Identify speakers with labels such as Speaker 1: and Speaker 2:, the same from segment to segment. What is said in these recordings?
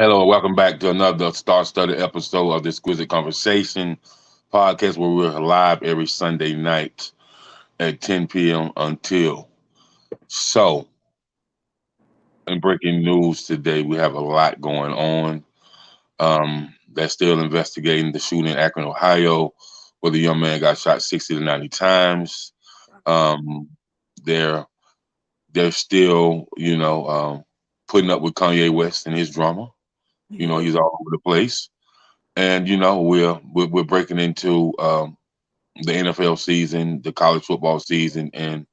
Speaker 1: Hello, welcome back to another star-studded episode of the Exquisite Conversation podcast, where we're live every Sunday night at 10 p.m. until. So, in breaking news today, we have a lot going on. They're still investigating the shooting in Akron, Ohio, where the young man got shot 60 to 90 times. Um, they're they're still, putting up with Kanye West and his drama. He's all over the place. And we're breaking into the NFL season, the college football season, and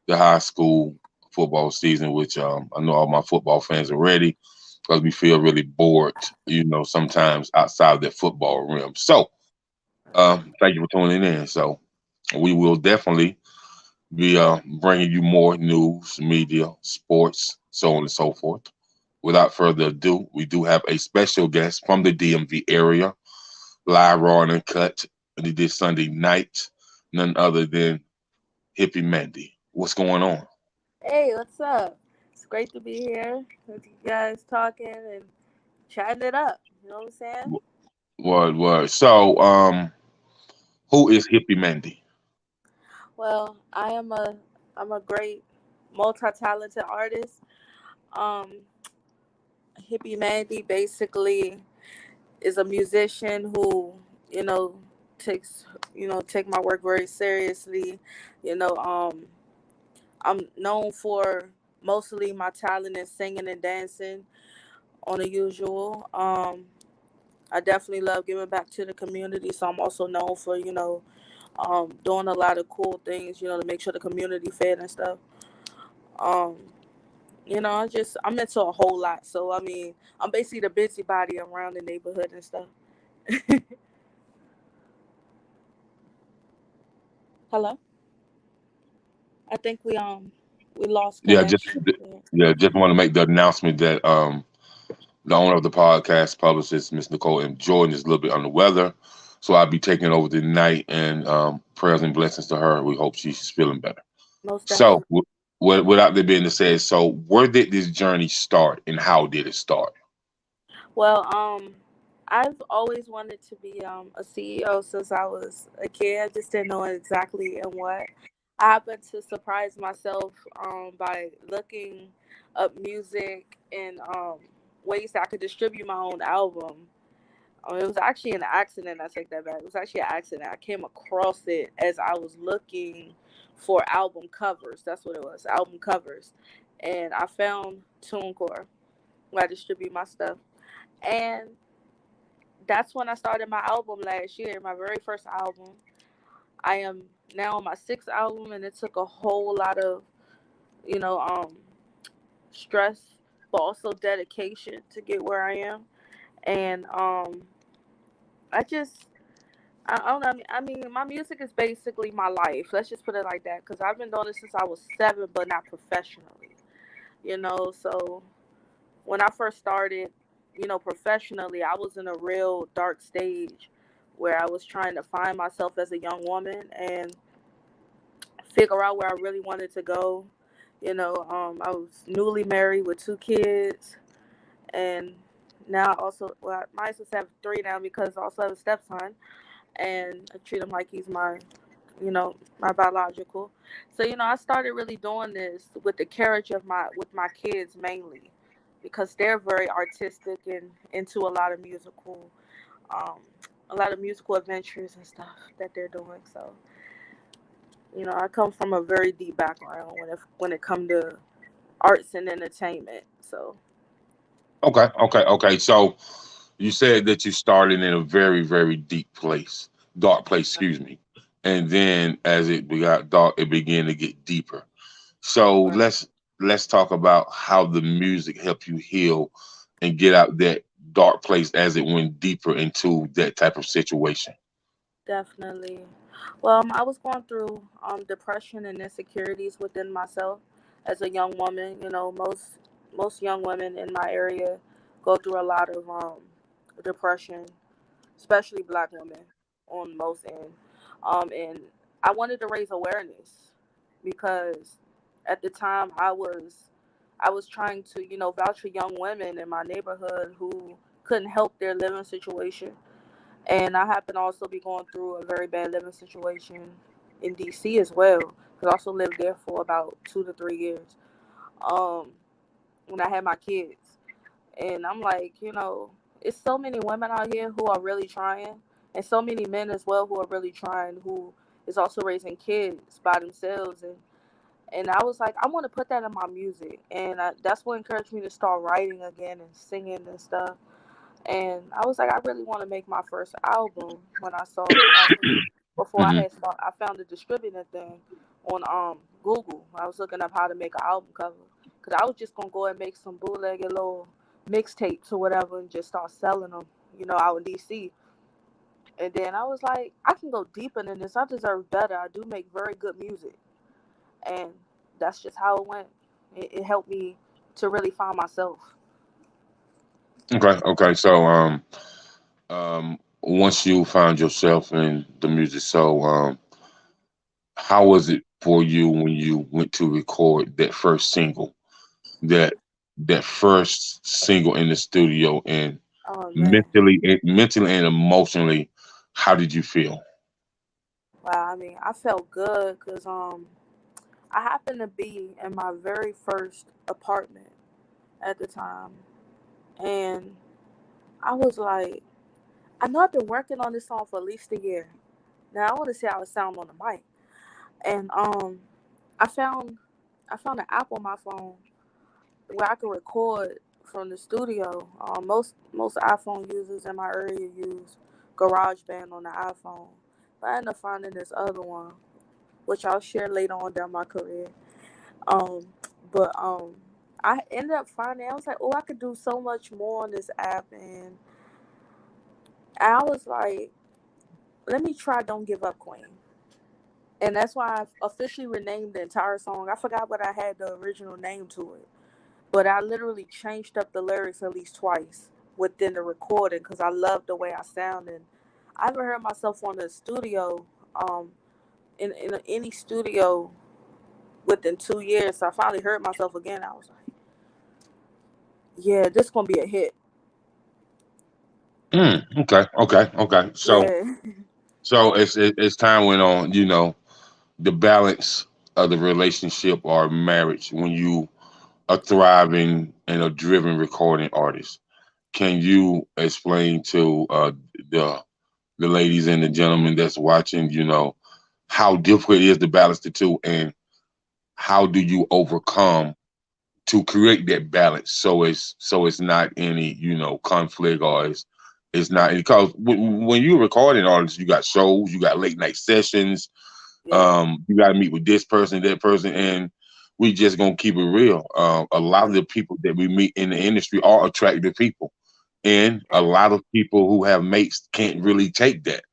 Speaker 1: the high school football season, which I know all my football fans are ready because we feel really bored, sometimes outside of the football realm. So, thank you for tuning in. So, we will definitely be bringing you more news, media, sports, so on and so forth. Without further ado, we do have a special guest from the DMV area, live, raw, and uncut. And he did Sunday night, none other than Hippie Mandy. What's going on?
Speaker 2: Hey, what's up? It's great to be here with you guys talking and chatting it up. You know what I'm saying?
Speaker 1: What? So, who is Hippie Mandy?
Speaker 2: Well, I'm a great multi-talented artist. Um, Hippie Mandy basically is a musician who, you know, takes take my work very seriously. You know, I'm known for mostly my talent in singing and dancing on the usual. I definitely love giving back to the community, so I'm also known for doing a lot of cool things, to make sure the community fed and stuff. Um, I'm into a whole lot. So I mean, I'm basically the busybody around the neighborhood and stuff. Hello, I think we lost
Speaker 1: Yeah, just
Speaker 2: connection.
Speaker 1: yeah, just want to make the announcement that the owner of the podcast, publicist Miss Nicole M. Jordan, is a little bit under the weather, so I'll be taking over tonight. And prayers and blessings to her. We hope she's feeling better.
Speaker 2: Most
Speaker 1: So,
Speaker 2: definitely.
Speaker 1: without there being said, so where did this journey start, and how did it start?
Speaker 2: Well, I've always wanted to be a CEO since I was a kid. I just didn't know exactly in what. I happened to surprise myself by looking up music and ways that I could distribute my own album. It was actually an accident. I take that back. It was actually an accident. I came across it as I was looking for album covers. That's what it was, album covers. And I found TuneCore, where I distribute my stuff. And that's when I started my album last year, my very first album. I am now on my sixth album, and it took a whole lot of, you know, um, stress, but also dedication to get where I am. And I just, I don't know. I mean, my music is basically my life. Let's just put it like that, because I've been doing it since I was 7, but not professionally. So when I first started, professionally, I was in a real dark stage where I was trying to find myself as a young woman and figure out where I really wanted to go. I was newly married with 2 kids, and now also, well, I might just have 3 now because I also have a stepson, and I treat him like he's my biological. So I started really doing this with the carriage of my kids mainly, because they're very artistic and into um, a lot of musical adventures and stuff that they're doing. So I come from a very deep background when it comes to arts and entertainment. So
Speaker 1: Okay. So, you said that you started in a very, very deep place, dark place, excuse me, and then as it got dark, it began to get deeper. So
Speaker 2: right,
Speaker 1: let's talk about how the music helped you heal and get out that dark place as it went deeper into that type of situation.
Speaker 2: definitely. Well, I was going through depression and insecurities within myself as a young woman. Most young women in my area go through a lot of depression, especially black women on most end. And I wanted to raise awareness because at the time I was I was trying to, vouch for young women in my neighborhood who couldn't help their living situation. And I happen to also be going through a very bad living situation in DC as well, because I also lived there for about 2 to 3 years um, when I had my kids. And I'm like, it's so many women out here who are really trying, and so many men as well who are really trying, who is also raising kids by themselves. And I was like, I want to put that in my music. And that's what encouraged me to start writing again and singing and stuff. And I was like, I really want to make my first album when I saw before
Speaker 1: Hmm.
Speaker 2: I found the distributing thing on Google. I was looking up how to make an album cover, because I was just gonna go and make some bootlegged little mixtapes or whatever and just start selling them, out in DC. And then I was like, I can go deeper than this. I deserve better. I do make very good music, and that's just how it went. It helped me to really find myself.
Speaker 1: Okay, okay. So once you found yourself in the music, so how was it for you when you went to record that first single, that that first single in the studio, and
Speaker 2: Oh man,
Speaker 1: mentally and emotionally, how did you feel?
Speaker 2: wow. I mean, I felt good because I happened to be in my very first apartment at the time, and I was like, I know I've been working on this song for at least a year. Now I want to see how it sounds on the mic, and I found I found an app on my phone where I could record from the studio. Most iPhone users in my area use GarageBand on the iPhone, but I ended up finding this other one, which I'll share later on down my career. Um, but I ended up finding, I was like, oh, I could do so much more on this app, and I was like, let me try "Don't Give Up, Queen," and that's why I officially renamed the entire song. I forgot what I had the original name to it, but I literally changed up the lyrics at least twice within the recording because I loved the way I sounded. I haven't heard myself on the studio, um, in any studio within 2 years. So I finally heard myself again. I was like, yeah, this gonna be a hit.
Speaker 1: Okay, okay, okay. So
Speaker 2: Yeah.
Speaker 1: as time went on, the balance of the relationship or marriage when you are thriving and a driven recording artist. Can you explain to the the ladies and the gentlemen that's watching, how difficult it is to balance the two, and how do you overcome to create that balance so it's not any conflict, or it's not, because when you're recording artists, you got shows, you got late night sessions,
Speaker 2: Yeah.
Speaker 1: you got to meet with this person, that person, and we just gonna keep it real. A lot of the people that we meet in the industry are attractive people, and a
Speaker 2: Right.
Speaker 1: lot of people who have mates can't really take that.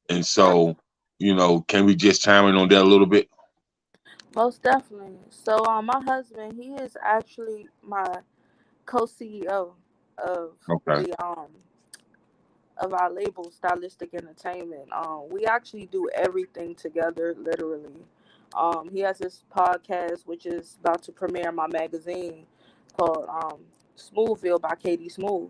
Speaker 1: And
Speaker 2: Right.
Speaker 1: so, can we just chime in on that a little bit?
Speaker 2: Most definitely. So, my husband, he is actually my co-CEO of
Speaker 1: Okay.
Speaker 2: the of our label, Stylistic Entertainment. We actually do everything together, literally. He has this podcast which is about to premiere in my magazine called Smoothville by Katie Smooth.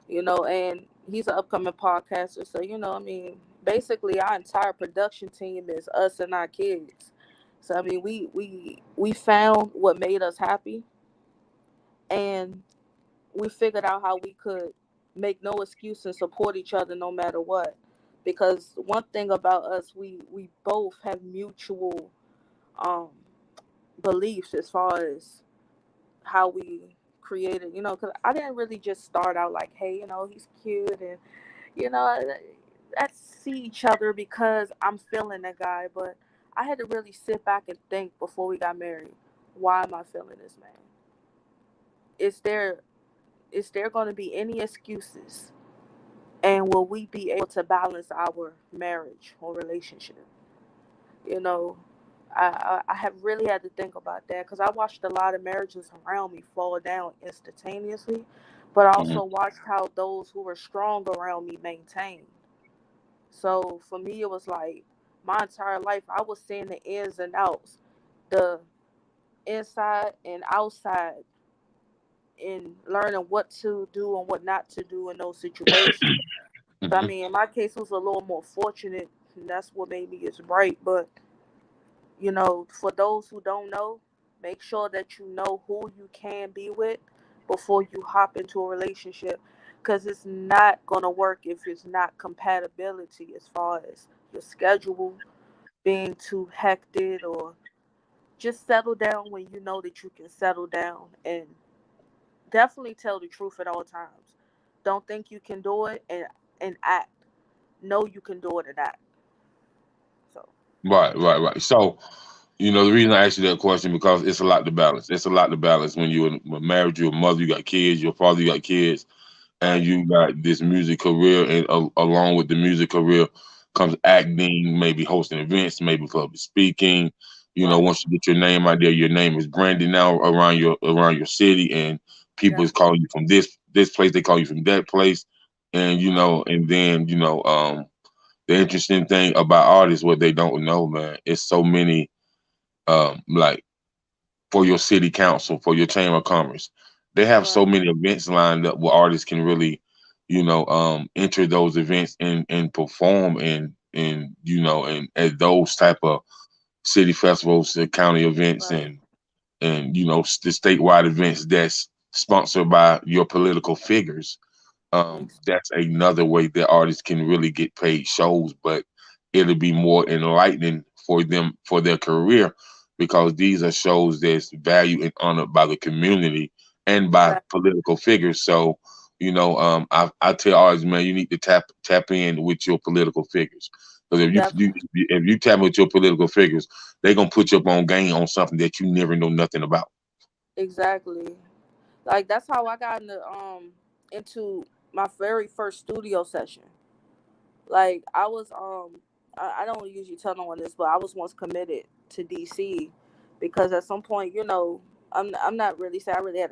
Speaker 2: And he's an upcoming podcaster. So, I mean, basically our entire production team is us and our kids. So I mean, we found what made us happy, and we figured out how we could make no excuse and support each other no matter what. Because one thing about us, we both have mutual um, beliefs as far as how we created. Because I didn't really just start out like, hey, he's cute, and you know, let's see each other because I'm feeling that guy. But I had to really sit back and think before we got married. Why am I feeling this man? Is there is there going to be any excuses? And will we be able to balance our marriage or relationship? You know, I have really had to think about that because I watched a lot of marriages around me fall down instantaneously, but I
Speaker 1: Hmm.
Speaker 2: also watched how those who were strong around me maintained. So for me, it was like my entire life, I was seeing the ins and outs, the inside and outside in learning what to do and what not to do in those situations. So, I
Speaker 1: Mhm.
Speaker 2: mean, in my case, it was a little more fortunate, and that's what made me get bright. But for those who don't know, make sure that you know who you can be with before you hop into a relationship, because it's not gonna work if it's not compatibility as far as your schedule being too hectic, or just settle down when you know that you can settle down, and definitely tell the truth at all times. Don't think you can do it and act. Know you can do it and act. So
Speaker 1: Right. So, the reason I asked you that question because it's a lot to balance. It's a lot to balance when you're married, you're a mother, you got kids, your father, you got kids, and
Speaker 2: right,
Speaker 1: you got this music career, and along with the music career comes acting, maybe hosting events, maybe public speaking.
Speaker 2: right,
Speaker 1: Once you get your name out there, your name is branded now around your city, and people is
Speaker 2: definitely,
Speaker 1: calling you from this place, they call you from that place, and and then the interesting thing about artists, what they don't know, man, it's so many like for your city council, for your chamber of commerce. They have so
Speaker 2: right,
Speaker 1: many events lined up where artists can really, enter those events and perform and at those type of city festivals, the county events,
Speaker 2: right.
Speaker 1: and the statewide events that's sponsored by your political figures.
Speaker 2: Ex-
Speaker 1: That's another way that artists can really get paid shows, but it'll be more enlightening for them for their career because these are shows that's valued and honored by the community and by
Speaker 2: Exactly.
Speaker 1: political figures. So, I tell artists, man, you need to tap in with your political figures because
Speaker 2: Definitely.
Speaker 1: if you tap with your political figures, they're gonna put you up on game on something that you never know nothing about.
Speaker 2: Exactly. Like that's how I got into my very first studio session. Like I don't usually tell no one this, but I was once committed to DC because at some point, I'm not really saying I really had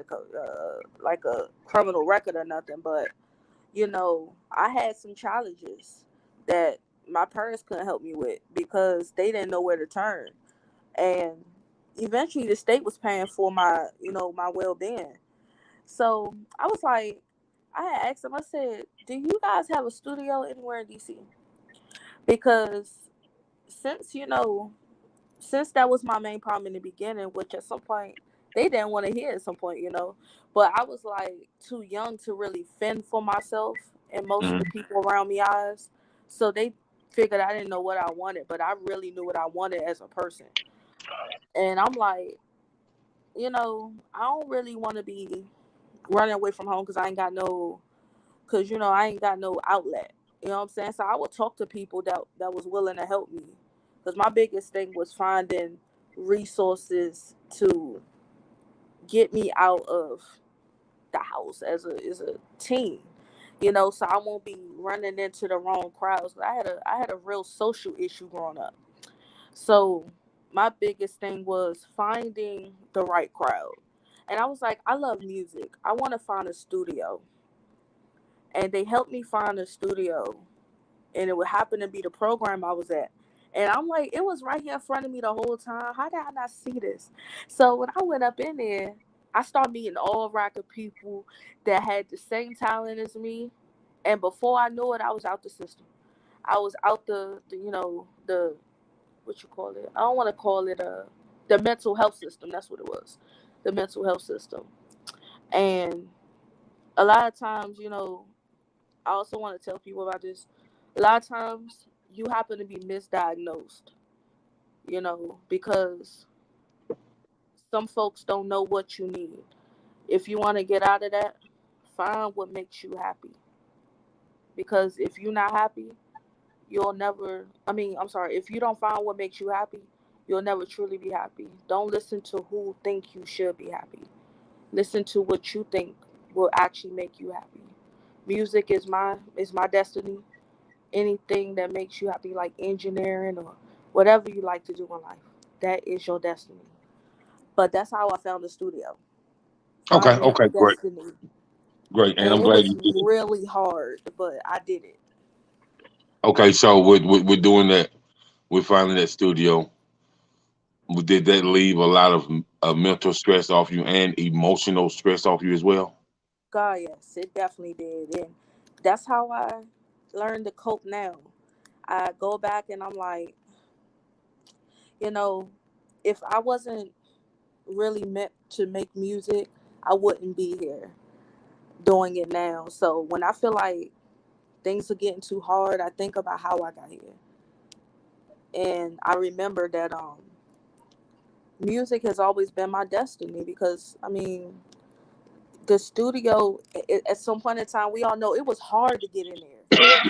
Speaker 2: like a criminal record or nothing, but I had some challenges that my parents couldn't help me with because they didn't know where to turn. And eventually the state was paying for my well-being. So I was like, I had asked them, I said, do you guys have a studio anywhere in DC? Because since since that was my main problem in the beginning, which at some point they didn't want to hear at some point, but I was like too young to really fend for myself and most of the
Speaker 1: Mhm.
Speaker 2: people around me eyes. So they figured I didn't know what I wanted, but I really knew what I wanted as a person. And I'm like, I don't really want to be running away from home because I ain't got no outlet. You know what I'm saying? So I would talk to people that was willing to help me. Because my biggest thing was finding resources to get me out of the house as a teen. So I won't be running into the wrong crowds. I had a real social issue growing up. So my biggest thing was finding the right crowd. And I was like, I love music. I want to find a studio. And they helped me find a studio. And it would happen to be the program I was at. And I'm like, it was right here in front of me the whole time. How did I not see this? So when I went up in there, I started meeting all rack of people that had the same talent as me. And before I knew it, I was out the system. I was out the what you call it? I don't want to call it the mental health system. That's what it was, the mental health system. And a lot of times, I also want to tell people about this. A lot of times, you happen to be misdiagnosed. Because some folks don't know what you need. If you want to get out of that, find what makes you happy. Because if you're not happy, you'll never. I mean, I'm sorry. If you don't find what makes you happy, you'll never truly be happy. Don't listen to who think you should be happy. Listen to what you think will actually make you happy. Music is my destiny. Anything that makes you happy, like engineering or whatever you like to do in life, that is your destiny. But that's how I found the studio,
Speaker 1: Okay,
Speaker 2: finding
Speaker 1: okay,
Speaker 2: my
Speaker 1: great,
Speaker 2: destiny.
Speaker 1: great, and
Speaker 2: And
Speaker 1: I'm
Speaker 2: it
Speaker 1: glad
Speaker 2: was
Speaker 1: you did it.
Speaker 2: really hard, but I did it.
Speaker 1: Okay, so we're doing that. We're finding that studio. Did that leave a lot of mental stress off you and emotional stress off you as well?
Speaker 2: God, yes, it definitely did. And that's how I learned to cope now. I go back and I'm like, you know, if I wasn't really meant to make music, I wouldn't be here doing it now. So when I feel like things are getting too hard, I think about how I got here. And I remember that music has always been my destiny because I mean the studio at some point in time we all know it was hard to get in there.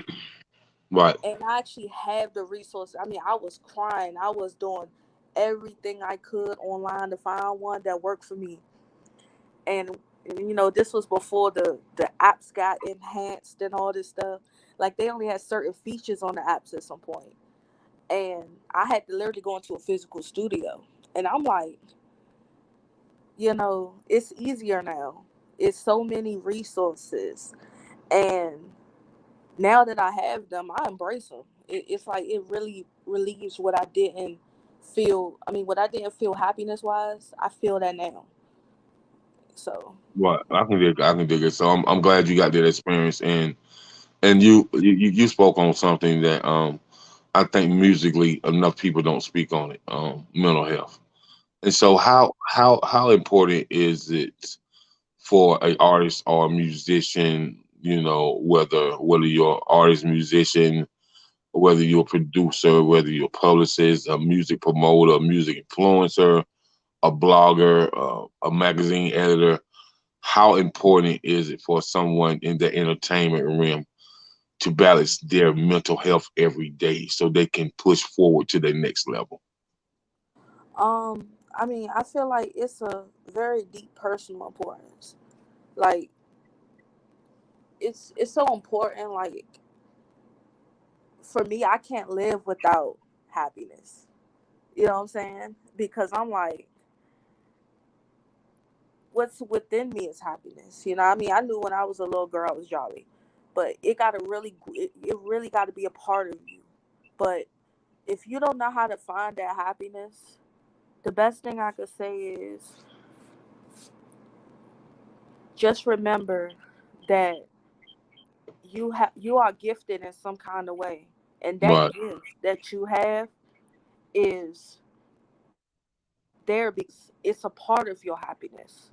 Speaker 1: Right.
Speaker 2: And I actually have the resources. I mean, I was crying. I was doing everything I could online to find one that worked for me. And you know, this was before the apps got enhanced and all this stuff. Like they only had certain features on the apps at some point. And I had to literally go into a physical studio. And I'm like, you know, it's easier now. It's so many resources. And now that I have them, I embrace them. It's like it really relieves what I didn't feel. I mean, what I didn't feel happiness wise, I feel that now. So,
Speaker 1: Right. I can dig it. So I'm glad you got that experience, and you spoke on something that I think musically enough people don't speak on it. Mental health. And so how important is it for a artist or a musician, you know, whether you're an artist, musician, whether you're a producer, whether you're a publicist, a music promoter, a music influencer, a blogger, a magazine editor, how important is it for someone in the entertainment realm to balance their mental health every day so they can push forward to their next level?
Speaker 2: I mean, I feel like it's a very deep personal importance. Like it's so important. Like for me, I can't live without happiness. You know what I'm saying? Because I'm like, what's within me is happiness. You know what I mean? I knew when I was a little girl I was jolly, but it really got to be a part of you. But if you don't know how to find that happiness, the best thing I could say is just remember that you are gifted in some kind of way, and that
Speaker 1: Right,
Speaker 2: gift that you have is there because it's a part of your happiness,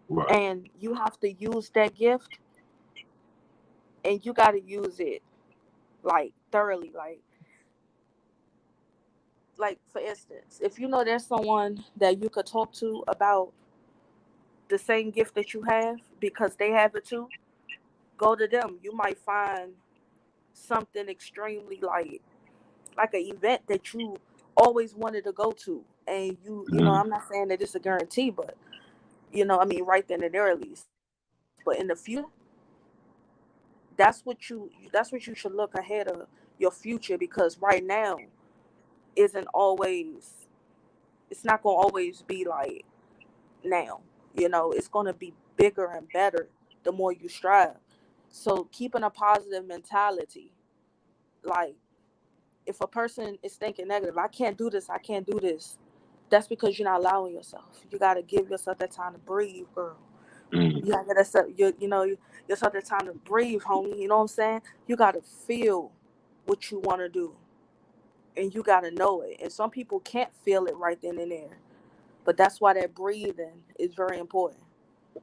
Speaker 1: right,
Speaker 2: and you have to use that gift, and you got to use it like thoroughly. Like for instance, if you know there's someone that you could talk to about the same gift that you have because they have it too, go to them. You might find something extremely like an event that you always wanted to go to, and you know,
Speaker 1: mm,
Speaker 2: I'm not saying that it's a guarantee, but you know, I mean, right then and there at least. But in the future, that's what you should look ahead of your future, because right now isn't always, it's not gonna always be like now. You know, it's gonna be bigger and better the more you strive. So keeping a positive mentality, like if a person is thinking negative, I can't do this, I can't do this, that's because you're not allowing yourself. You got to give yourself that time to breathe, girl.
Speaker 1: mm.
Speaker 2: You got to get yourself, you know, yourself that time to breathe, homie. You know what I'm saying? You got to feel what you want to do, and you got to know it. And some people can't feel it right then and there, but that's why that breathing is very important.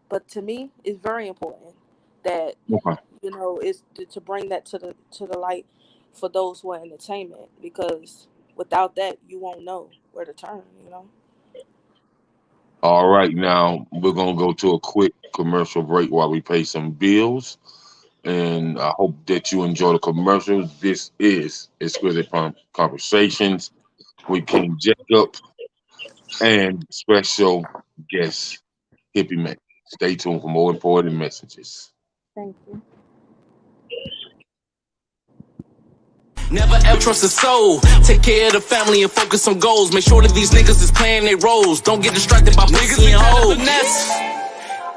Speaker 2: But to me, it's very important that
Speaker 1: Okay.
Speaker 2: you know is to bring that to the light for those who are entertainment, because without that you won't know where to turn, you know.
Speaker 1: All right, now we're gonna go to a quick commercial break while we pay some bills, and I hope that you enjoy the commercials. This is Exquisite Conversations with King Jacob and special guest Hippie Mandy. Stay tuned for more important messages.
Speaker 2: Thank you.
Speaker 3: Never ever trust a soul. Take care of the family and focus on goals. Make sure that these niggas is playing their roles. Don't get distracted by niggas and hoes.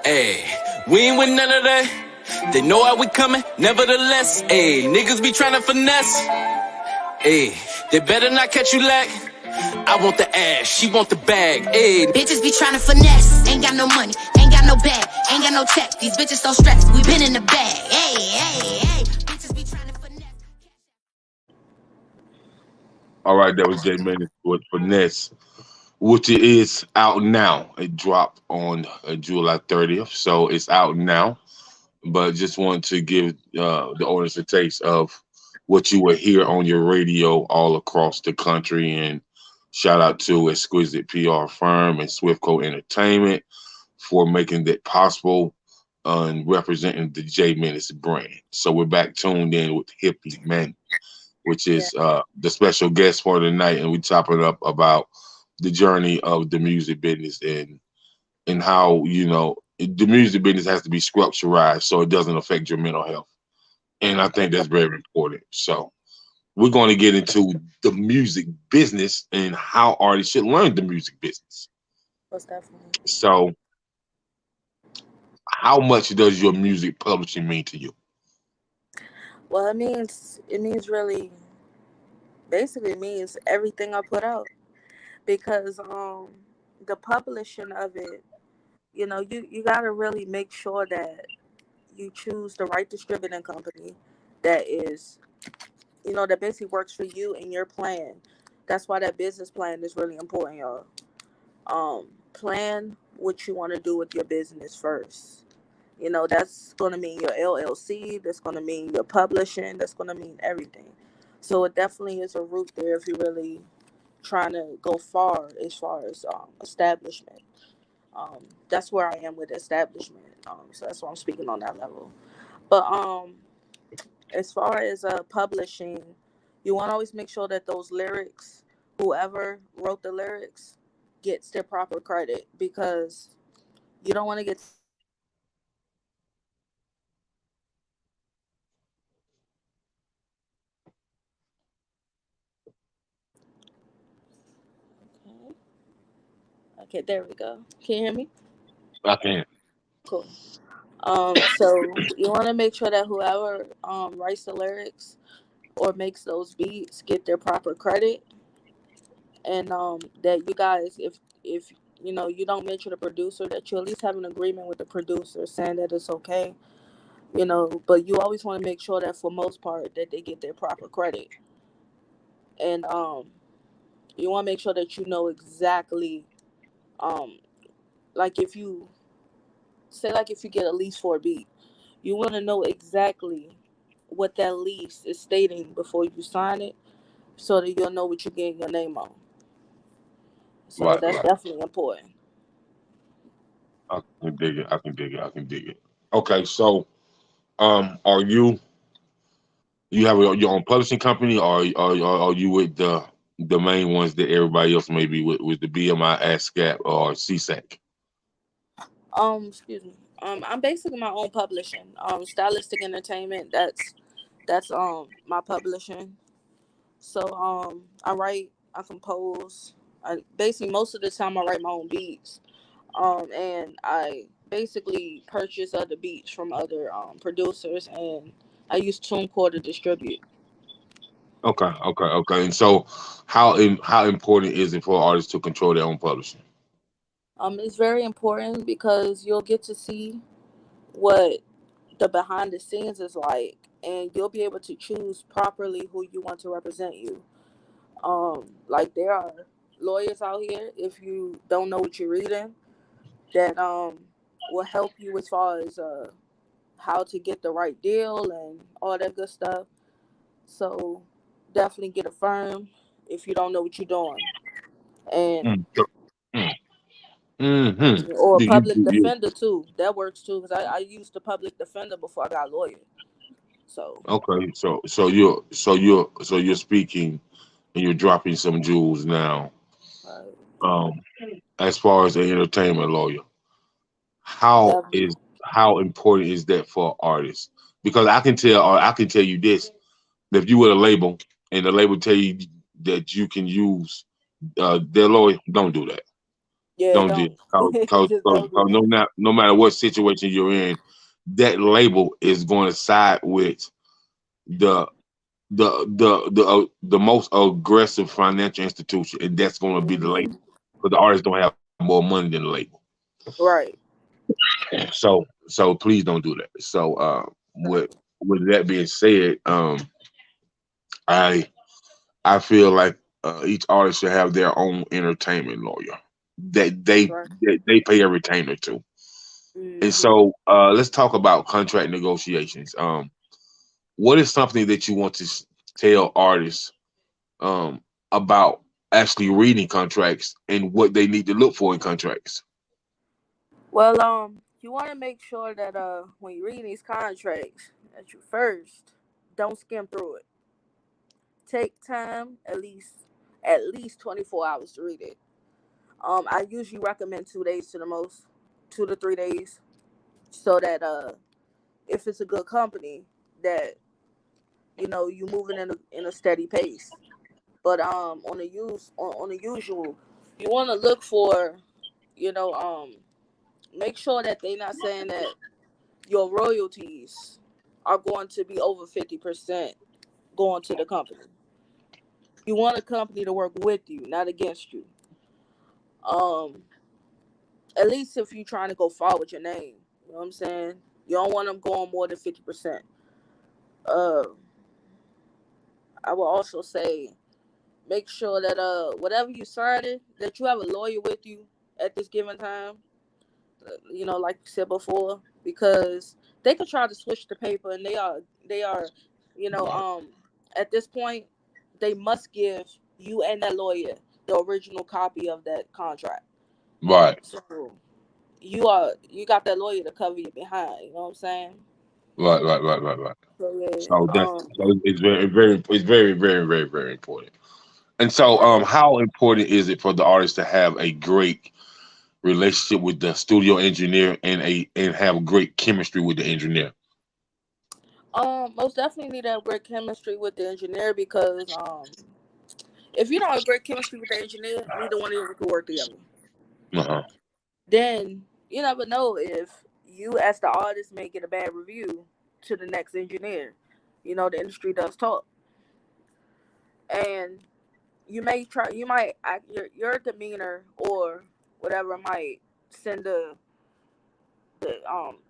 Speaker 3: Hey, we ain't with none of that. They know how we coming, nevertheless. Hey, niggas be trying to finesse. Hey, they better not catch you lack. I want the ass, she want the bag. Ayy.
Speaker 4: Bitches be tryna finesse, ain't got no money, ain't got no bag, ain't got no check. These bitches so stressed, we been in the bag. Hey, hey, hey. Bitches be tryna finesse.
Speaker 1: All right, that was J Mandy with Finesse, which it is out now. It dropped on July 30th, so it's out now. But just want to give the audience a taste of what you will hear on your radio all across the country. And shout out to Exquisite PR firm and Swiftco Entertainment for making that possible and representing the J Menace brand. So we're back tuned in with Hippie Mandy, which is the special guest for tonight, and we chopping up about the journey of the music business and how the music business has to be structured so it doesn't affect your mental health, and I think that's very important. So we're going to get into the music business and how artists should learn the music business.
Speaker 2: Most definitely.
Speaker 1: So, how much does your music publishing mean to you?
Speaker 2: Well, it means really, basically it means everything I put out, because the publishing of it, you gotta really make sure that you choose the right distributing company that is, that basically works for you and your plan. That's why that business plan is really important, y'all. Plan what you want to do with your business first. That's going to mean your LLC. That's going to mean your publishing. That's going to mean everything. So it definitely is a route there if you're really trying to go far as establishment. That's where I am with establishment. So that's why I'm speaking on that level. But as far as publishing, you want to always make sure that those lyrics, whoever wrote the lyrics, gets their proper credit, because you don't want to get okay, there we go. Can you hear me?
Speaker 1: I can.
Speaker 2: Cool. So you want to make sure that whoever writes the lyrics or makes those beats get their proper credit, and that you guys, if you don't mention the producer, that you at least have an agreement with the producer saying that it's okay, but you always want to make sure that for most part that they get their proper credit, and you want to make sure that you know exactly, um like if you say, like if you get a lease for a beat, you want to know exactly what that lease is stating before you sign it, so that you'll know what you're getting your name on. So
Speaker 1: Right,
Speaker 2: that's
Speaker 1: right.
Speaker 2: definitely important.
Speaker 1: I can dig it. I can dig it. I can dig it. Okay, so are you have your own publishing company, or are you with the main ones that everybody else may be with the BMI, ASCAP, or CSAC?
Speaker 2: Excuse me. I'm basically my own publishing. Stylistic Entertainment. That's my publishing. So I write, I compose. Basically most of the time I write my own beats. And I basically purchase other beats from other producers, and I use TuneCore to distribute.
Speaker 1: Okay, okay, okay. And so, how important is it for artists to control their own publishing?
Speaker 2: It's very important because you'll get to see what the behind the scenes is like, and you'll be able to choose properly who you want to represent you. Like there are lawyers out here, if you don't know what you're reading, that will help you as far as how to get the right deal and all that good stuff. So definitely get a firm if you don't know what you're doing, and
Speaker 1: Mm. Mm-hmm.
Speaker 2: or a
Speaker 1: Do you,
Speaker 2: public
Speaker 1: do you,
Speaker 2: defender too. That works too, because I used the public defender before I got lawyer. So
Speaker 1: okay, so you're speaking and you're dropping some jewels now.
Speaker 2: uh,
Speaker 1: Um, as far as an entertainment lawyer, how
Speaker 2: definitely,
Speaker 1: is how important is that for artists? Because I can tell you this: if you were a label and the label tell you that you can use their lawyer, don't do that.
Speaker 2: yeah,
Speaker 1: Don't do
Speaker 2: don't
Speaker 1: it. Cause,
Speaker 2: just
Speaker 1: cause,
Speaker 2: don't do
Speaker 1: 'cause
Speaker 2: that.
Speaker 1: no matter what situation you're in, that label is going to side with the the most aggressive financial institution, and that's going to be the
Speaker 2: Hmm.
Speaker 1: label, because the artists don't have more money than the label.
Speaker 2: Right.
Speaker 1: So please don't do that. So with that being said, I I feel like each artist should have their own entertainment lawyer that
Speaker 2: Right.
Speaker 1: they pay a retainer to. And
Speaker 2: Hmm.
Speaker 1: so let's talk about contract negotiations. What is something that you want to tell artists about actually reading contracts and what they need to look for in contracts?
Speaker 2: Well, you want to make sure that when you read these contracts, that you first don't skim through it. Take time, at least 24 hours to read it. I usually recommend 2 days to the most, 2 to 3 days, so that if it's a good company, that you moving in a steady pace. But on the usual, you want to look for, you know make sure that they not saying that your royalties are going to be over 50% going to the company. You want a company to work with you, not against you. Um, at least if you're trying to go far with your name, you know what I'm saying. You don't want them going more than 50%. Uh, I will also say, make sure that whatever you started, that you have a lawyer with you at this given time. Like you said before, because they could try to switch the paper, and they are, you know, at this point, they must give you and that lawyer the original copy of that contract.
Speaker 1: Right,
Speaker 2: So you got that lawyer to cover you behind. You know what I'm saying?
Speaker 1: right.
Speaker 2: So yeah,
Speaker 1: So it's very important. And so,
Speaker 2: right.
Speaker 1: how important is it for the artist to have a great relationship with the studio engineer and have great chemistry with the engineer?
Speaker 2: Most definitely need that great chemistry with the engineer, because if you don't have great chemistry with the engineer, neither one of you can work together.
Speaker 1: Uh-huh.
Speaker 2: Then you never know if you, as the artist, may get a bad review to the next engineer. The industry does talk, and you might act, your demeanor or whatever might send the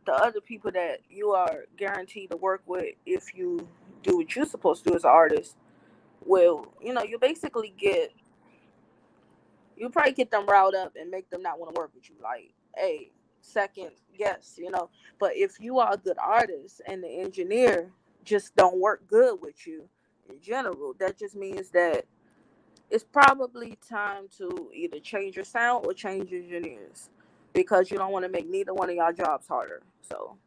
Speaker 2: other people that you are guaranteed to work with, if you do what you're supposed to do as an artist. Will you probably get them riled up and make them not want to work with you. Like, hey, second guess. But if you are a good artist and the engineer just don't work good with you in general, that just means that it's probably time to either change your sound or change your engineers, because you don't want to make neither one of y'all jobs harder. So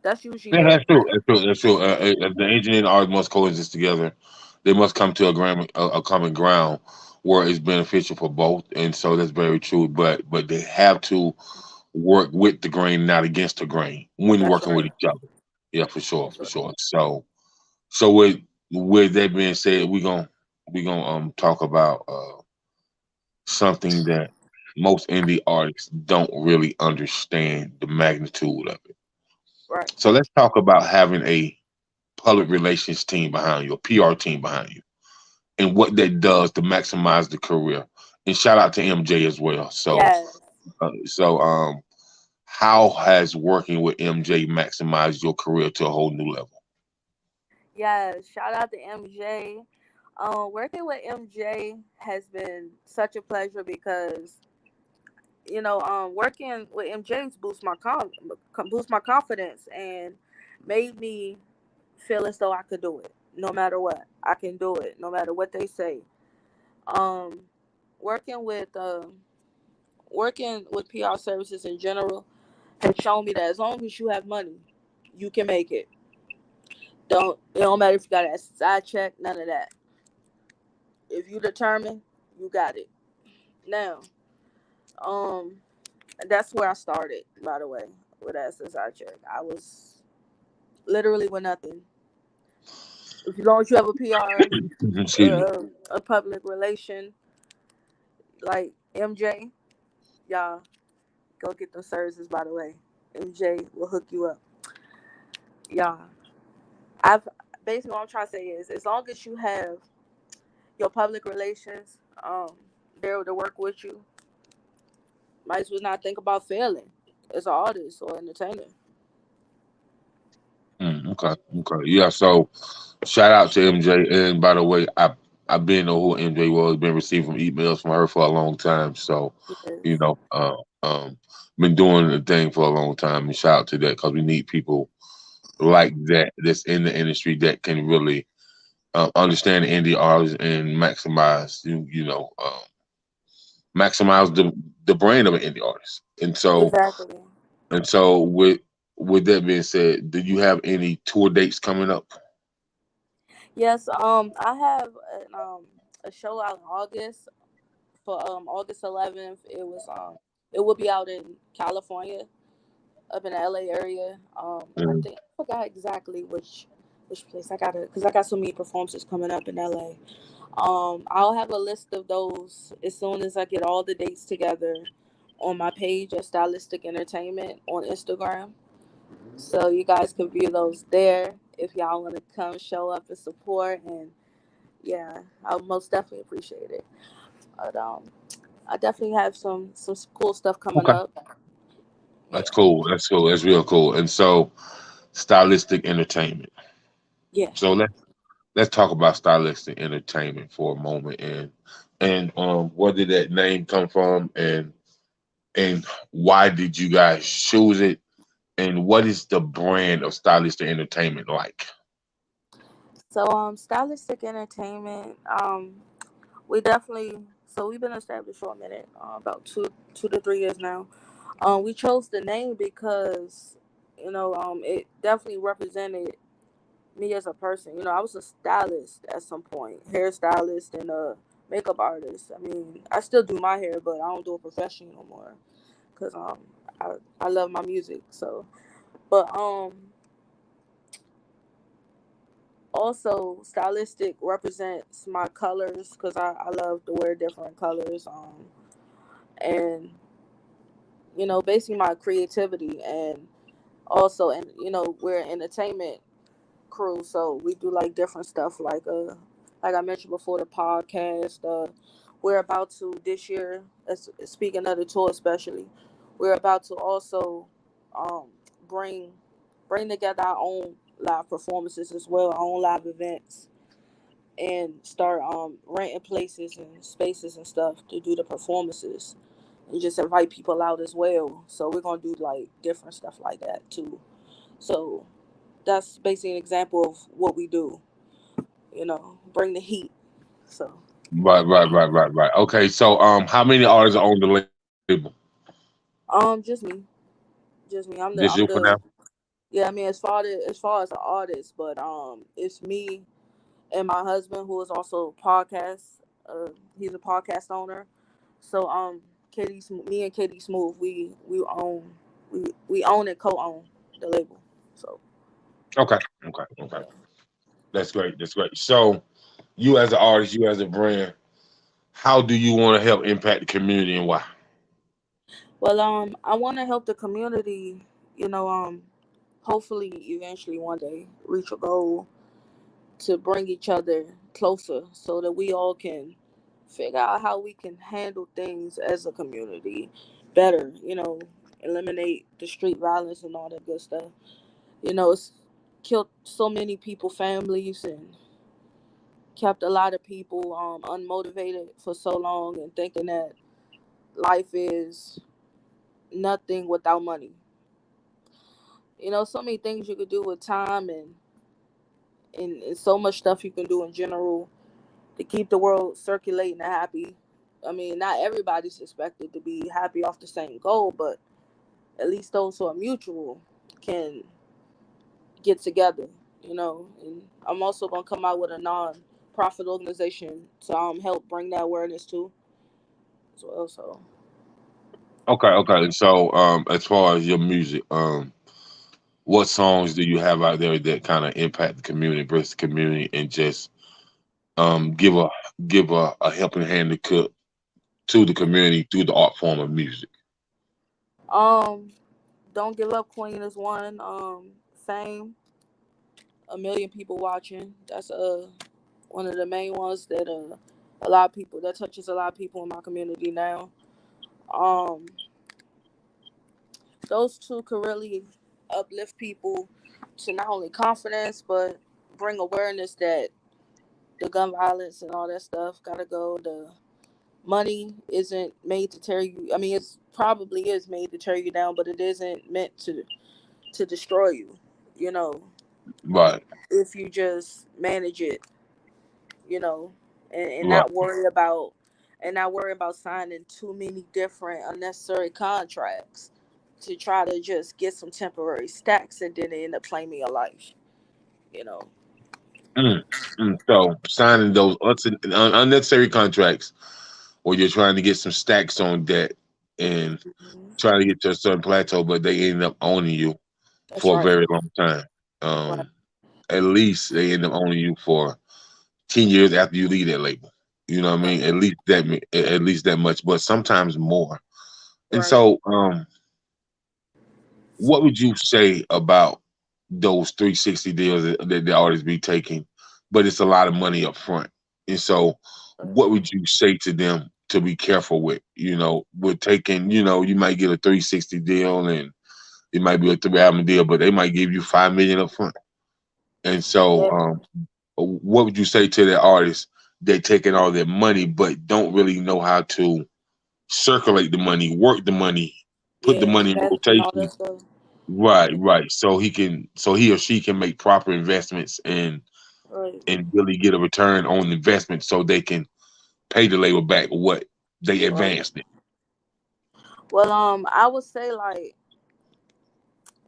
Speaker 2: that's usually
Speaker 1: Yeah,
Speaker 2: the
Speaker 1: that's true. That's true. That's true. The engineer and art must coexist together. They must come to a common ground where it's beneficial for both, and so that's very true. But they have to work with the grain, not against the grain, when
Speaker 2: that's
Speaker 1: working with
Speaker 2: right.
Speaker 1: each other. Yeah, for sure,
Speaker 2: That's
Speaker 1: for
Speaker 2: right.
Speaker 1: sure. So with that being said, we gonna talk about something that most indie artists don't really understand the magnitude of it.
Speaker 2: Right.
Speaker 1: So let's talk about having a public relations team behind you, a PR team behind you, and what that does to maximize the career. And shout out to MJ as well.
Speaker 2: Yes.
Speaker 1: How has working with MJ maximized your career to a whole new level?
Speaker 2: Yes. Shout out to MJ. Working with MJ has been such a pleasure, because working with MJ's boost my confidence, and made me feel as though I could do it no matter what. I can do it no matter what they say. Um, working with PR services in general has shown me that as long as you have money, you can make it. It don't matter if you got a side check, none of that. If you determined, you got it. Now, um, that's where I started, by the way, with SSI check. I was literally with nothing. As long as you have a PR,
Speaker 1: Excuse me.
Speaker 2: a public relation like MJ, y'all go get them services. By the way, MJ will hook you up, y'all. I've basically what I'm trying to say is, as long as you have your public relations, there to work with you, might as well not think about failing as an artist or entertainer.
Speaker 1: Okay, okay, yeah. So, shout out to MJ. And by the way, I've been know who MJ was. Been receiving emails from her for a long time. So, you
Speaker 2: Yes,
Speaker 1: know, been doing the thing for a long time. And shout out to that because we need people like that that's in the industry that can really understand the indie artists and maximize, maximize the brand of an indie artist.
Speaker 2: exactly.
Speaker 1: And so with that being said, do you have any tour dates coming up?
Speaker 2: Yes, I have a show out in August for August 11th. It will be out in California, up in the LA area. I
Speaker 1: Mm.
Speaker 2: think I forgot exactly which place. I gotta, because I got so many performances coming up in LA. I'll have a list of those as soon as I get all the dates together on my page at Stylistic Entertainment on Instagram. So you guys can view those there if y'all want to come show up and support. And yeah, I'll most definitely appreciate it. But I definitely have some cool stuff coming
Speaker 1: Okay,
Speaker 2: up.
Speaker 1: that's
Speaker 2: Yeah,
Speaker 1: cool. That's cool. That's real cool. And so, stylistic entertainment.
Speaker 2: yeah.
Speaker 1: So let's talk about stylistic entertainment for a moment, and where did that name come from, and why did you guys choose it, and what is the brand of stylistic entertainment like?
Speaker 2: So Stylistic Entertainment, we definitely, so we've been established for a minute, about 2 to 3 years now. We chose the name because it definitely represented me as a person. I was a stylist at some point, hairstylist and a makeup artist. I mean, I still do my hair, but I don't do it professionally no more because I love my music. So, but also stylistic represents my colors because I love to wear different colors. And basically my creativity, and also, and we're an entertainment crew, so we do like different stuff, like I mentioned before, the podcast. We're about to this year, speaking of the tour especially, we're about to also um bring bring together our own live performances as well, our own live events, and start renting places and spaces and stuff to do the performances, and just invite people out as well. So we're gonna do like different stuff like that too. So that's basically an example of what we do. Bring the heat. So
Speaker 1: Right, right, right, right, right. Okay, so how many artists are on the label?
Speaker 2: just me, just me. I'm the
Speaker 1: Just
Speaker 2: I'm
Speaker 1: you for now?
Speaker 2: the Yeah. I mean, as far as the artist, but it's me and my husband, who is also a podcast. He's a podcast owner. So me and Katie Smooth, we own and co-own the label. So
Speaker 1: Okay, okay, okay. That's great. That's great. So you as an artist, you as a brand, how do you want to help impact the community and why?
Speaker 2: well, I want to help the community. You know, hopefully, eventually, one day, reach a goal to bring each other closer, so that we all can figure out how we can handle things as a community better. Eliminate the street violence and all that good stuff. It's killed so many people, families, and kept a lot of people unmotivated for so long, and thinking that life is nothing without money. So many things you could do with time, and so much stuff you can do in general to keep the world circulating and happy. I mean, not everybody's expected to be happy off the same goal, but at least those who are mutual can get together. And I'm also gonna come out with a non-profit organization to help bring that awareness too as well. So
Speaker 1: Okay, okay. So as far as your music, what songs do you have out there that kind of impact the community, bridge the community, and just give a helping hand to the community through the art form of music?
Speaker 2: um, Don't Give Up Queen is one. Fame. a million people watching. That's one of the main ones that a lot of people that touches a lot of people in my community now. Um, those two could really uplift people to not only confidence but bring awareness that the gun violence and all that stuff gotta go. The money isn't made to tear you. I mean, it's probably is made to tear you down, but it isn't meant to destroy you. You know,
Speaker 1: Right.
Speaker 2: if you just manage it, you know, and
Speaker 1: Right.
Speaker 2: not worry about signing too many different unnecessary contracts to try to just get some temporary stacks and then it end up claiming your life. You know.
Speaker 1: Mm. So signing those unnecessary contracts where you're trying to get some stacks on debt and
Speaker 2: Mhm.
Speaker 1: trying to get to a certain plateau, but they end up owning you
Speaker 2: That's
Speaker 1: for a
Speaker 2: right.
Speaker 1: very long time.
Speaker 2: Right.
Speaker 1: At least they end up owning you for 10 years after you leave that label. You know what I
Speaker 2: Right.
Speaker 1: mean? At least that much, but sometimes more. And
Speaker 2: Right.
Speaker 1: so, what would you say about those 360 deals that the artists be taking? But it's a lot of money up front. And so, what would you say to them to be careful with? With taking, you might get a 360 deal and it might be a 3 album deal, but they might give you 5 million up front. And so,
Speaker 2: Yeah.
Speaker 1: what would you say to the artists that taking all their money but don't really know how to circulate the money, work the money, put the
Speaker 2: Yeah.
Speaker 1: money in
Speaker 2: Invest and all that
Speaker 1: rotation?
Speaker 2: stuff.
Speaker 1: Right,
Speaker 2: Yeah.
Speaker 1: right. So he or she can make proper investments
Speaker 2: Right.
Speaker 1: and really get a return on investment so they can pay the label back what they
Speaker 2: Right.
Speaker 1: advanced it.
Speaker 2: Well, I would say like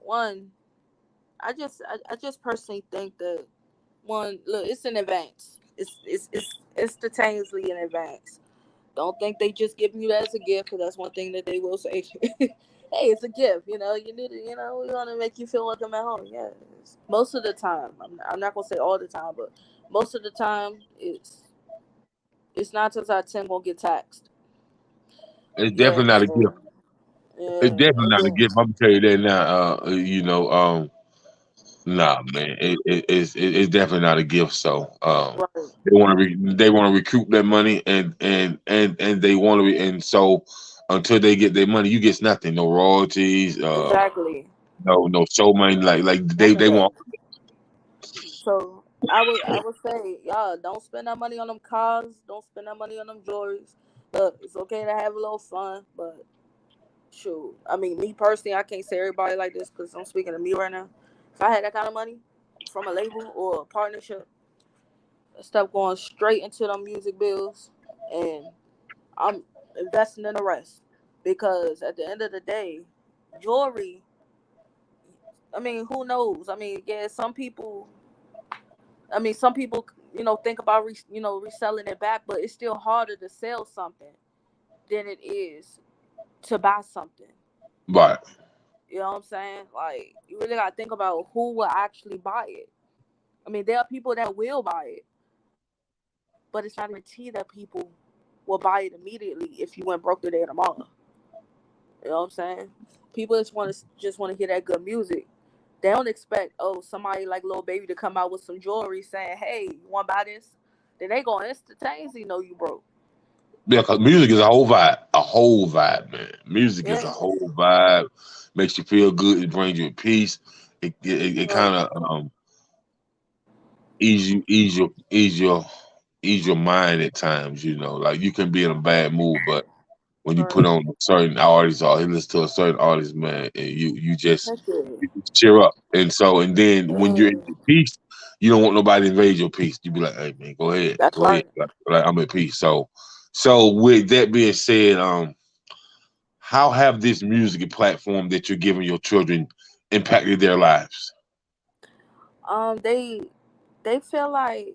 Speaker 2: one. I just personally think that one, look, it's in advance. It's instantaneously in advance. Don't think they just giving you that as a gift, because that's one thing that they will say. Hey, it's a gift. You know, you need it. You know, we want to make you feel welcome at home. Yes. Most of the time, I'm not gonna say all the time, but most of the time, it's 9 times out of 10 gonna get taxed.
Speaker 1: It's
Speaker 2: Yeah.
Speaker 1: definitely not a gift.
Speaker 2: So
Speaker 1: It's
Speaker 2: yeah,
Speaker 1: definitely
Speaker 2: and
Speaker 1: not a
Speaker 2: then
Speaker 1: gift. I'm gonna tell you that now. Nah, man, it's definitely not a gift. So,
Speaker 2: right,
Speaker 1: they want to recoup that money, and they want to, and so until they get their money, you get nothing, no royalties,
Speaker 2: exactly.
Speaker 1: no show money, like
Speaker 2: None of
Speaker 1: they
Speaker 2: that.
Speaker 1: want.
Speaker 2: So I would say, y'all don't spend that money on them cars. Don't spend that money on them jewelries. Look, it's okay to have a little fun, but shoot, I mean, me personally, I can't say everybody like this because I'm speaking to me right now. If I had that kind of money from a label or a partnership, that stuff going straight into them music bills, and I'm investing in the rest because at the end of the day, jewelry. I mean, who knows? I mean, yeah, some people. I mean, some people, think about reselling it back, but it's still harder to sell something than it is to buy something.
Speaker 1: Right.
Speaker 2: You know what I'm saying? Like, you really gotta think about who will actually buy it. I mean, there are people that will buy it, but it's not a guarantee that people will buy it immediately if you went broke the day of tomorrow. You know what I'm saying? People just want to hear that good music. They don't expect somebody like Lil Baby to come out with some jewelry saying, "Hey, you want to buy this?" Then they gonna instantaneously know you broke.
Speaker 1: Yeah, because music is a whole vibe, man. Music is a
Speaker 2: Yeah.
Speaker 1: whole vibe. Makes you feel good. It brings you peace. It
Speaker 2: Right.
Speaker 1: kind of ease your mind at times. Like you can be in a bad mood, but when you
Speaker 2: Right.
Speaker 1: put on a certain artist or you listen to a certain artist, man, and
Speaker 2: Heck yeah.
Speaker 1: you just cheer up. And then when you're in
Speaker 2: Yeah.
Speaker 1: your peace, you don't want nobody to invade your peace. You be like, hey man,
Speaker 2: That's
Speaker 1: go ahead.
Speaker 2: right.
Speaker 1: Like, I'm at peace. So with that being said, how have this music platform that you're giving your children impacted their lives?
Speaker 2: They feel like,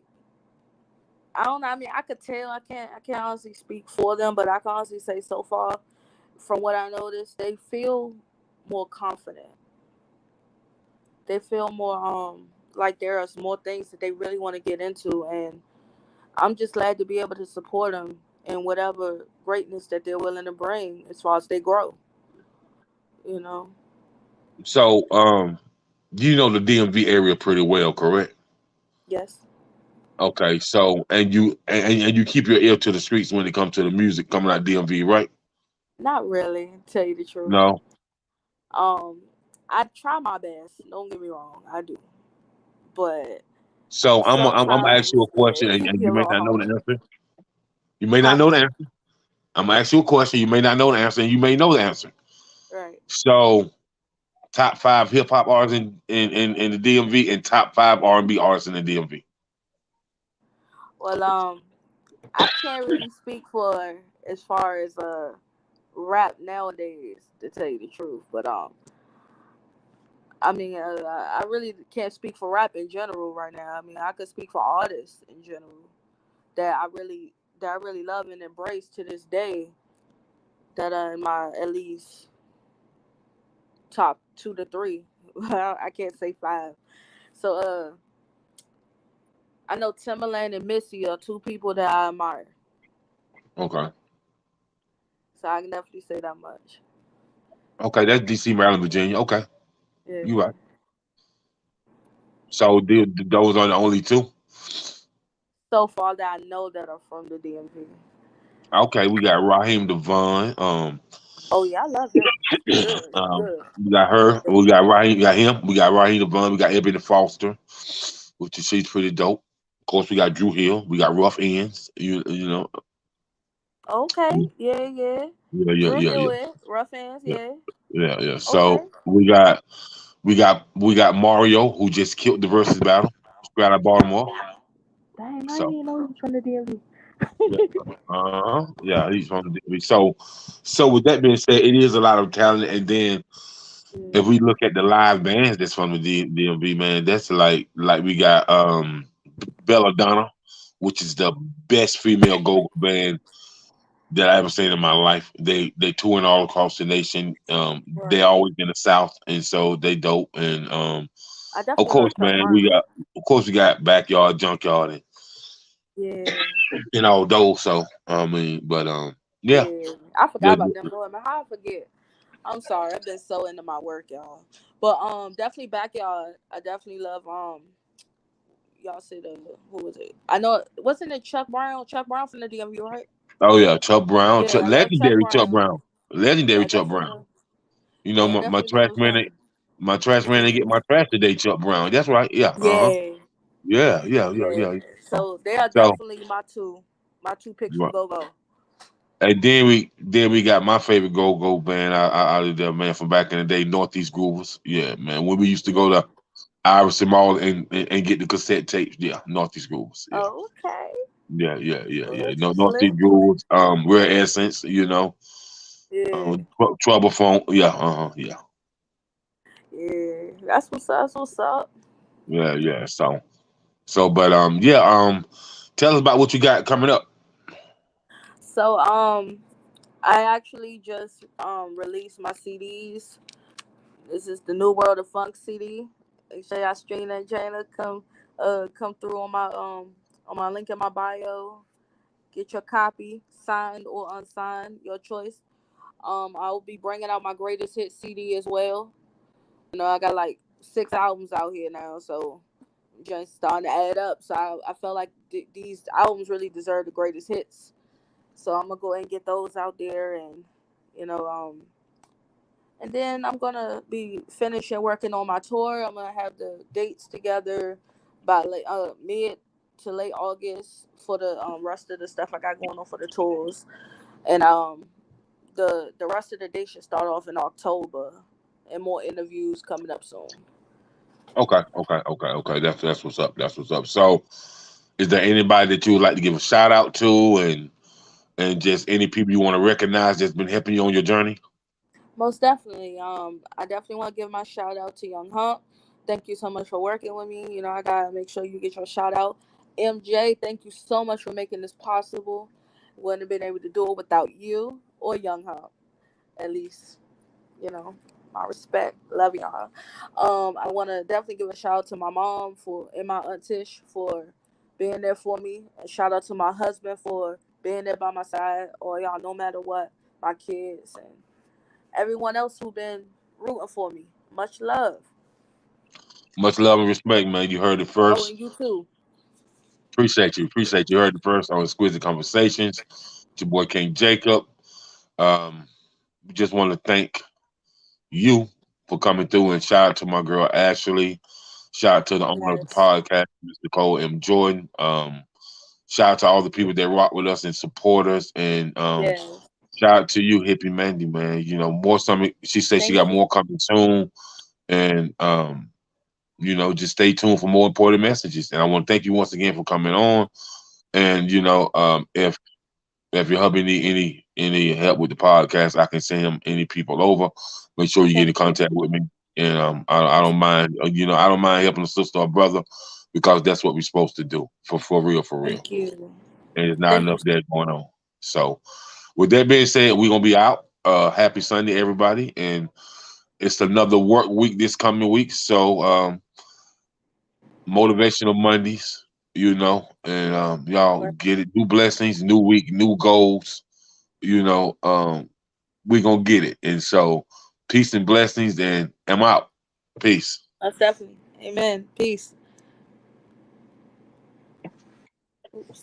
Speaker 2: I don't know. I mean, I could tell. I can't honestly speak for them, but I can honestly say so far, from what I noticed, they feel more confident. They feel more like there are more things that they really want to get into, and I'm just glad to be able to support them in whatever greatness that they're willing to bring as far as they grow. You know.
Speaker 1: So You know the DMV area pretty well, correct?
Speaker 2: Yes.
Speaker 1: Okay, so and you keep your ear to the streets when it comes to the music coming out DMV, right?
Speaker 2: Not really, to tell you the truth.
Speaker 1: No.
Speaker 2: Um, I try my best. Don't get me wrong, I do. But
Speaker 1: So I'm gonna ask you
Speaker 2: sometimes
Speaker 1: a question,
Speaker 2: it can
Speaker 1: and
Speaker 2: be
Speaker 1: you
Speaker 2: a
Speaker 1: may
Speaker 2: little
Speaker 1: not know the
Speaker 2: hard.
Speaker 1: answer. You may not
Speaker 2: Huh?
Speaker 1: know the answer. I'm gonna ask you a question. You may not know the answer, and you may know the answer.
Speaker 2: Right.
Speaker 1: So, top five hip hop artists in the DMV, and top five R&B artists in the DMV.
Speaker 2: Well, I can't really speak for as far as rap nowadays, to tell you the truth. But I mean, I really can't speak for rap in general right now. I mean, I could speak for artists in general that I really love and embrace to this day. That are in my at least top 2 to 3. I can't say 5. So I know Timberland and Missy are 2 people that I admire.
Speaker 1: Okay.
Speaker 2: So I can definitely say that much.
Speaker 1: Okay, that's DC, Maryland, Virginia. Okay, you
Speaker 2: Yeah.
Speaker 1: right. So those are the only two.
Speaker 2: So far that I know that are from the DMV.
Speaker 1: Okay, we got Raheem Devon.
Speaker 2: Oh yeah, I love him. He good. He good.
Speaker 1: We got her. We got Raheem. We got him. We got Raheem Devon. We got Ebony Foster, which is she's pretty dope. Of course, we got Drew Hill. We got Rough Ends. You know.
Speaker 2: Okay. Yeah, yeah.
Speaker 1: Yeah, yeah,
Speaker 2: Drew
Speaker 1: yeah,
Speaker 2: Hill
Speaker 1: yeah,
Speaker 2: it. Rough hands,
Speaker 1: yeah,
Speaker 2: yeah.
Speaker 1: yeah, yeah.
Speaker 2: Okay.
Speaker 1: So we got Mario who just killed the versus battle. Straight out of Baltimore.
Speaker 2: Dang, I
Speaker 1: So
Speaker 2: didn't know he was from the DMV.
Speaker 1: yeah, yeah, he's from the DMV. So with that being said, it is a lot of talent. And then if we look at the live bands that's from the DMV, man, that's like we got Belladonna, which is the best female go band that I ever seen in my life. They touring all across the nation. They
Speaker 2: Right.
Speaker 1: always in the South, and so they dope. And
Speaker 2: I
Speaker 1: of
Speaker 2: definitely
Speaker 1: course,
Speaker 2: heard Chuck
Speaker 1: man,
Speaker 2: Brown.
Speaker 1: of course we got Backyard Junkyard
Speaker 2: Yeah.
Speaker 1: and all those. So I mean, but yeah,
Speaker 2: Yeah. I forgot
Speaker 1: the,
Speaker 2: about them boy, man. How I forget? I'm sorry, I've been so into my work, y'all. But definitely backyard. I definitely love y'all said who was it? I know wasn't it Chuck Brown? Chuck Brown from the DMV, right?
Speaker 1: oh yeah, Chuck Brown,
Speaker 2: Yeah, I love Chuck
Speaker 1: legendary Chuck
Speaker 2: Brown.
Speaker 1: Brown, legendary
Speaker 2: Yeah, I
Speaker 1: Chuck
Speaker 2: definitely
Speaker 1: Brown.
Speaker 2: love.
Speaker 1: You know,
Speaker 2: Yeah,
Speaker 1: my
Speaker 2: definitely
Speaker 1: trash
Speaker 2: love
Speaker 1: man,
Speaker 2: him.
Speaker 1: my trash man, they get my trash today, Chuck Brown. That's right. Yeah.
Speaker 2: Yeah,
Speaker 1: Yeah. Yeah. Yeah.
Speaker 2: yeah.
Speaker 1: Yeah.
Speaker 2: So they are
Speaker 1: So.
Speaker 2: definitely my two picks from Go Go.
Speaker 1: And then we got my favorite go band out of there, man, from back in the day, Northeast Groovers. Yeah, man. When we used to go
Speaker 2: Yeah.
Speaker 1: to Iris Mall and get the cassette tapes, yeah, Northeast Groovers. Yeah.
Speaker 2: Oh, okay.
Speaker 1: Yeah, yeah, yeah,
Speaker 2: Well,
Speaker 1: yeah.
Speaker 2: that's
Speaker 1: No,
Speaker 2: what's lit.
Speaker 1: Northeast Groovers, Rare Essence,
Speaker 2: Yeah,
Speaker 1: Trouble Phone, yeah, yeah.
Speaker 2: yeah. That's what's up. That's what's up.
Speaker 1: Yeah, yeah. So but yeah, tell us about what you got coming up.
Speaker 2: So I actually just released my CDs. This is the New World of Funk CD. Make sure y'all stream that Jana come through on my link in my bio. Get your copy, signed or unsigned, your choice. I will be bringing out my greatest hit CD as well. I got like 6 albums out here now, so just starting to add up. So I felt like these albums really deserve the greatest hits. So I'm gonna go ahead and get those out there, and you know, and then I'm gonna be finishing working on my tour. I'm gonna have the dates together by mid to late August for the rest of the stuff I got going on for the tours, and the rest of the dates should start off in October, and more interviews coming up soon.
Speaker 1: Okay. That's what's up. That's what's up. So, is there anybody that you would like to give a shout out to, and just any people you want to recognize that's been helping you on your journey?
Speaker 2: Most definitely. I definitely want to give my shout out to Young Hump. Thank you so much for working with me. I gotta make sure you get your shout out. MJ, thank you so much for making this possible. Wouldn't have been able to do it without you or Young Hump. At least, you know, my respect. Love y'all. I want to definitely give a shout out to my mom and my aunt Tish for being there for me. A shout out to my husband for being there by my side. Or y'all, no matter what, my kids and everyone else who been rooting for me. Much love.
Speaker 1: Much love and respect, man. You heard it
Speaker 2: Oh,
Speaker 1: first.
Speaker 2: and you too.
Speaker 1: Appreciate you. Appreciate you. Heard it first on Exquisite Conversations. It's your boy King Jacob. We just want to thank you for coming through, and shout out to my girl Ashley. Shout out to the owner of the
Speaker 2: Yes.
Speaker 1: podcast, Miss Nicole M. Jordan. Shout out to all the people that rock with us and support us. And
Speaker 2: Yes.
Speaker 1: shout out to you, Hippie Mandy, man. You know, more something. She said she
Speaker 2: Thank
Speaker 1: got
Speaker 2: you.
Speaker 1: more coming soon. And just stay tuned for more important messages. And I want to thank you once again for coming on. And if your hubby need any help with the podcast, I can send him any people over. Make sure you get in
Speaker 2: Thank you.
Speaker 1: contact with me. And I don't mind. I don't mind helping a sister or brother because that's what we're supposed to do for real, for real.
Speaker 2: Thank you.
Speaker 1: And there's not
Speaker 2: Thank
Speaker 1: enough
Speaker 2: you.
Speaker 1: of that going on. So with that being said, we're gonna be out. Happy Sunday, everybody, and it's another work week this coming week. So motivational Mondays, and y'all get it. New blessings, new week, new goals. We're gonna get it. And so peace and blessings, and I'm out. Peace.
Speaker 2: That's definitely. Amen. Peace. Oops.